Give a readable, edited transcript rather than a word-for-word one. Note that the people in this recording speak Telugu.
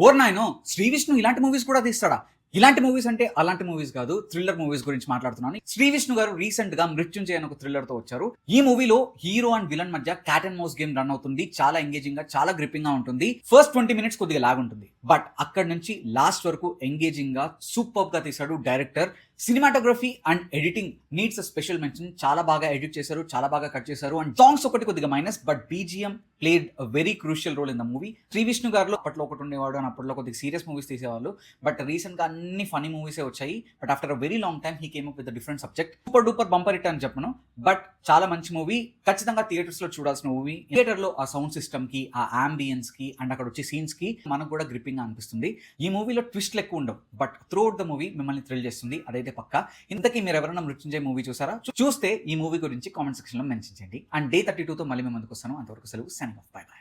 ఓర్ నాయనో శ్రీ విష్ణు ఇలాంటి మూవీస్ కూడా తీస్తాడా? ఇలాంటి మూవీస్ అంటే అలాంటి మూవీస్ కాదు, థ్రిల్లర్ మూవీస్ గురించి మాట్లాడుతున్నాను. శ్రీ విష్ణు గారు రీసెంట్ గా మృత్యుంజయ అనే ఒక థ్రిల్లర్ తో వచ్చారు. ఈ మూవీలో హీరో అండ్ విలన్ మధ్య cat and mouse game run అవుతుంది. చాలా ఎంగేజింగ్ గా, చాలా గ్రిప్పింగ్ గా ఉంటుంది. ఫస్ట్ 20 minutes కొద్దిగా లాగ్ ఉంటుంది, బట్ అక్కడ నుంచి లాస్ట్ వరకు ఎంగేజింగ్ గా సూపర్ గా తీశాడు director. Cinematography and editing needs special mention. చాలా బాగా ఎడిట్ చేశారు, చాలా బాగా కట్ చేశారు. అండ్ సాంగ్స్ ఒకటి కొద్దిగా minus, but BGM played very crucial role in the movie. Shri Vishnu గారిలో అప్పట్లో ఒకటి ఉండేవాడు, అని అప్పట్లో కొద్దిగా సీరియస్ మూవీస్ తీసేవాళ్ళు, బట్ రీసెంట్ గా అన్ని ఫనీ మూవీసే వచ్చాయి. But after a very long time he came up with different subject. Super duper bumper hit అని చెప్పను, బట్ చాలా మంచి మూవీ. ఖచ్చితంగా థియేటర్స్ లో చూడాల్సిన మూవీ. థియేటర్ లో ఆ సౌండ్ సిస్టమ్ కి, ఆ అంబియన్స్ కి అండ్ అక్కడ వచ్చే సీన్స్ కి మనకు కూడా గ్రిప్పింగ్ గా అనిపిస్తుంది. ఈ మూవీలో ట్విస్ట్లు ఎక్కువ ఉండవు, but through out the movie మిమ్మల్ని థ్రిల్ చేస్తుంది, అదైతే పక్కా. ఇంతకీ మీరు ఎవరైనా మృత్యుంజయ మూవీ చూసారా? చూస్తే ఈ మూవీ గురించి కామెంట్ సెక్షన్ లో మెన్షన్ చేయండి. అండ్ Day 32 తో మళ్ళీ మేము ముందుకు వస్తాను. అంతవరకు సెలవు. Signing off. By by.